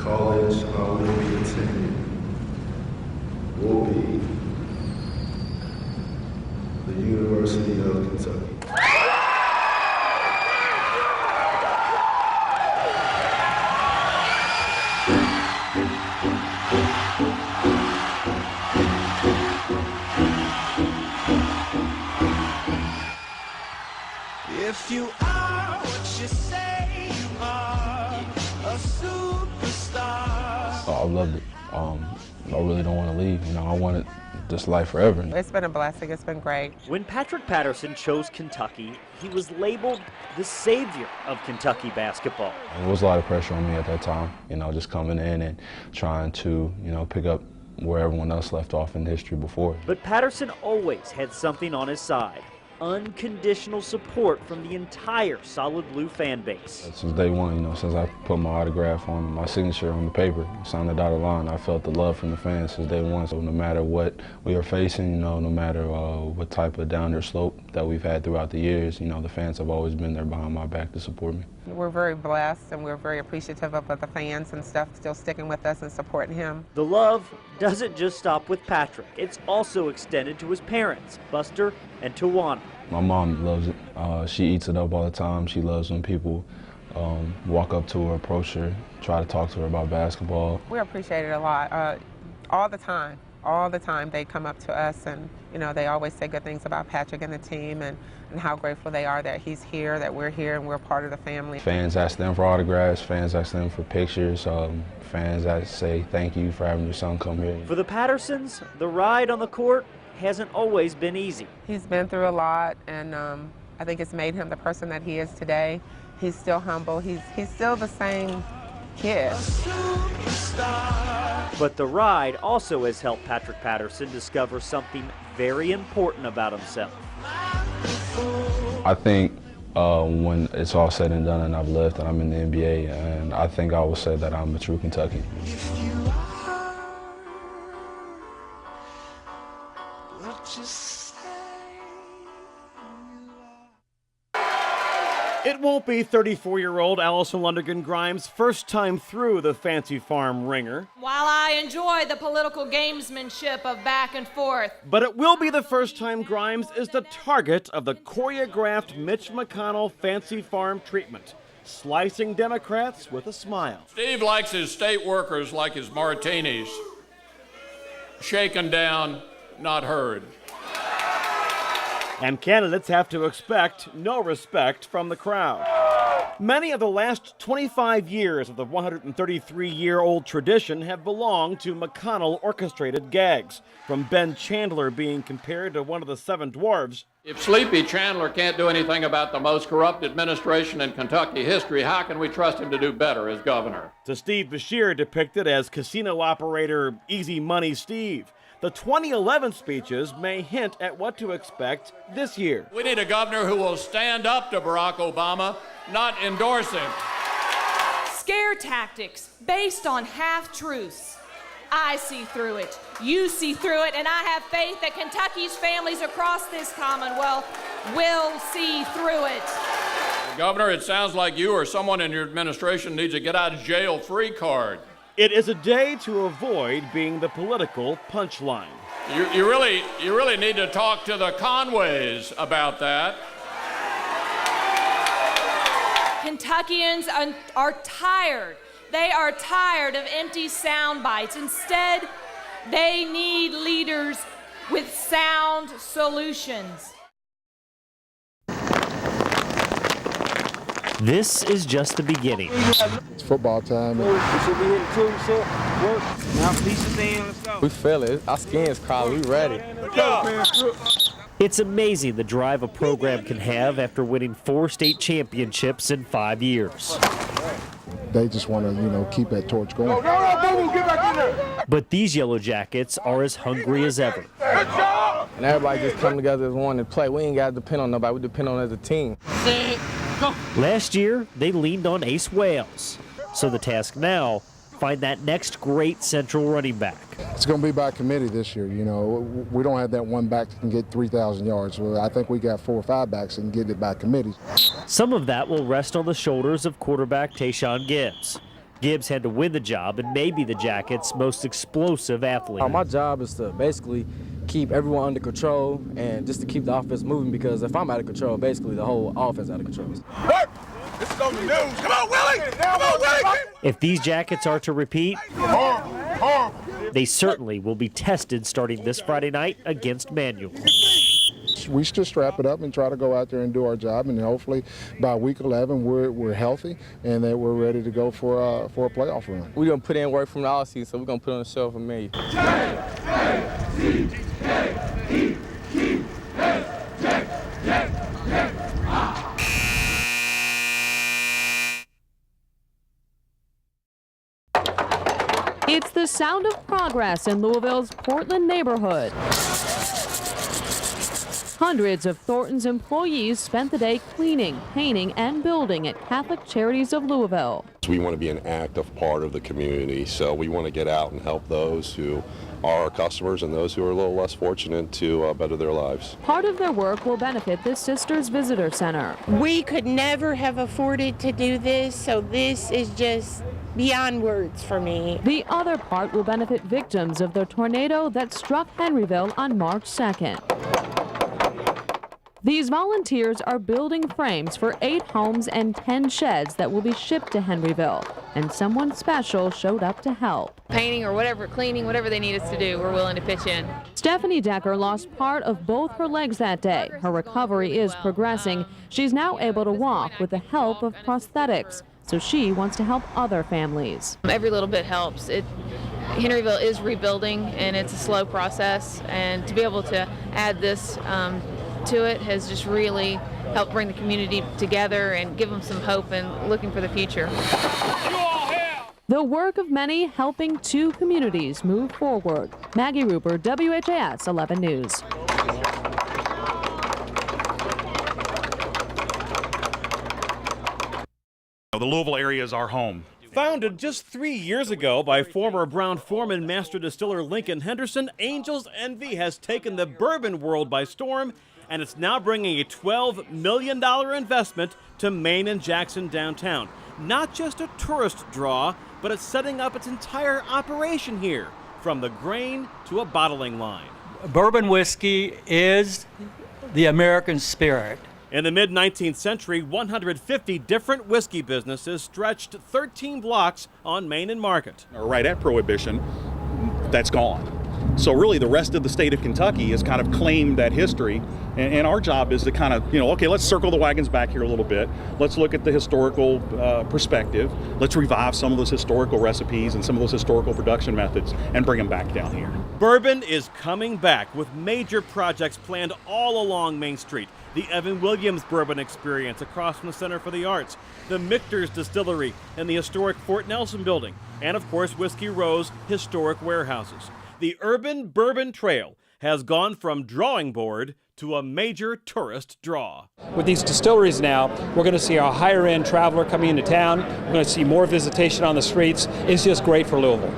college I will be attending will be the University of Kentucky. If you are what you say you are, a superstar. I loved it. I really don't want to leave. You know, I wanted this life forever. It's been a blessing. It's been great. When Patrick Patterson chose Kentucky, he was labeled the savior of Kentucky basketball. There was a lot of pressure on me at that time, you know, just coming in and trying to, you know, pick up where everyone else left off in history before. But Patterson always had something on his side. Unconditional support from the entire Solid Blue fan base. Since day one, you know, since I put my autograph on my signature on the paper, signed the dotted line, I felt the love from the fans since day one. So no matter what we are facing, you know, no matter what type of downward slope that we've had throughout the years, you know, the fans have always been there behind my back to support me. We're very blessed and we're very appreciative of the fans and stuff still sticking with us and supporting him. The love doesn't just stop with Patrick. It's also extended to his parents, Buster and Tawana. My mom loves it. She eats it up all the time. She loves when people walk up to her, approach her, try to talk to her about basketball. We appreciate it a lot, all the time. All the time they come up to us and, you know, they always say good things about Patrick and the team and how grateful they are that he's here, that we're here and we're part of the family. Fans ask them for autographs, fans ask them for pictures, fans say thank you for having your son come here. For the Pattersons, the ride on the court hasn't always been easy. He's been through a lot and I think it's made him the person that he is today. He's still humble, he's still the same kid. But the ride also has helped Patrick Patterson discover something very important about himself. I think when it's all said and done and I've left and I'm in the NBA, and I think I will say that I'm a true Kentuckian. It won't be 34-year-old Allison Lundergan Grimes' first time through the Fancy Farm ringer. While I enjoy the political gamesmanship of back and forth, But it will be the first time Grimes is the target of the choreographed Mitch McConnell Fancy Farm treatment, slicing Democrats with a smile. Steve likes his state workers like his martinis. Shaken down, not heard. And candidates have to expect no respect from the crowd. Many of the last 25 years of the 133-year-old tradition have belonged to McConnell-orchestrated gags, from Ben Chandler being compared to one of the seven dwarves. If Sleepy Chandler can't do anything about the most corrupt administration in Kentucky history, how can we trust him to do better as governor? To Steve Beshear depicted as casino operator Easy Money Steve. The 2011 speeches may hint at what to expect this year. We need a governor who will stand up to Barack Obama, not endorse him. scare tactics based on half-truths. I see through it, you see through it, and I have faith that Kentucky's families across this Commonwealth will see through it. Governor, it sounds like you or someone in your administration needs a get-out-of-jail-free card. It is a day to avoid being the political punchline. You really need to talk to the Conways about that. Kentuckians are tired. They are tired of empty sound bites. Instead, they need leaders with sound solutions. This is just the beginning. It's football time. We feel it. Our skin's crawling. We ready. It's amazing the drive a program can have after winning 4 state championships in 5 years. They just want to, keep that torch going. But these Yellow Jackets are as hungry as ever. And everybody just come together as one and play. We ain't got to depend on nobody. We depend on as a team. Last year, they leaned on Ace Wales. So the task now, find that next great central running back. It's going to be by committee this year. We don't have that one back that can get 3,000 yards. So I think we got 4 or 5 backs that can get it by committee. Some of that will rest on the shoulders of quarterback Tayshaun Gibbs. Gibbs had to win the job and may be the Jackets' most explosive athlete. My job is to basically keep everyone under control and just to keep the offense moving, because if I'm out of control, basically the whole offense out of control. Work! This is on the news. Come on, Willie! Come on, Willie! If these Jackets are to repeat, they certainly will be tested starting this Friday night against Manual. We should just strap it up and try to go out there and do our job, and hopefully by week 11 we're healthy and that we're ready to go for a playoff run. We're going to put in work from the offseason, so we're going to put on the show for me. It's the sound of progress in Louisville's Portland neighborhood. Hundreds of Thornton's employees spent the day cleaning, painting, and building at Catholic Charities of Louisville. We want to be an active part of the community, so we want to get out and help those who are our customers and those who are a little less fortunate to better their lives. Part of their work will benefit the Sisters Visitor Center. We could never have afforded to do this, so this is just beyond words for me. The other part will benefit victims of the tornado that struck Henryville on March 2nd. These volunteers are building frames for 8 homes and 10 sheds that will be shipped to Henryville, and someone special showed up to help. Painting or whatever, cleaning, whatever they need us to do, we're willing to pitch in. Stephanie Decker lost part of both her legs that day. Her recovery is progressing. She's now able to walk with the help of prosthetics, so she wants to help other families. Every little bit helps. Henryville is rebuilding, and it's a slow process, and to be able to add this to it has just really helped bring the community together and give them some hope and looking for the future. The work of many helping 2 communities move forward. Maggie Ruper, WHAS 11 News. The Louisville area is our home. Founded just 3 years ago by former Brown-Forman master distiller Lincoln Henderson, Angel's Envy has taken the bourbon world by storm, and it's now bringing a $12 million investment to Main and Jackson downtown. Not just a tourist draw, but it's setting up its entire operation here, from the grain to a bottling line. Bourbon whiskey is the American spirit. In the mid-19th century, 150 different whiskey businesses stretched 13 blocks on Main and Market. Right at Prohibition, that's gone. So really the rest of the state of Kentucky has kind of claimed that history, and our job is to kind of, okay, let's circle the wagons back here a little bit. Let's look at the historical perspective. Let's revive some of those historical recipes and some of those historical production methods and bring them back down here. Bourbon is coming back with major projects planned all along Main Street. The Evan Williams Bourbon Experience across from the Center for the Arts, the Michter's Distillery, and the historic Fort Nelson Building, and of course Whiskey Row's historic warehouses. The Urban Bourbon Trail has gone from drawing board to a major tourist draw. With these distilleries now, we're going to see a higher end traveler coming into town. We're going to see more visitation on the streets. It's just great for Louisville.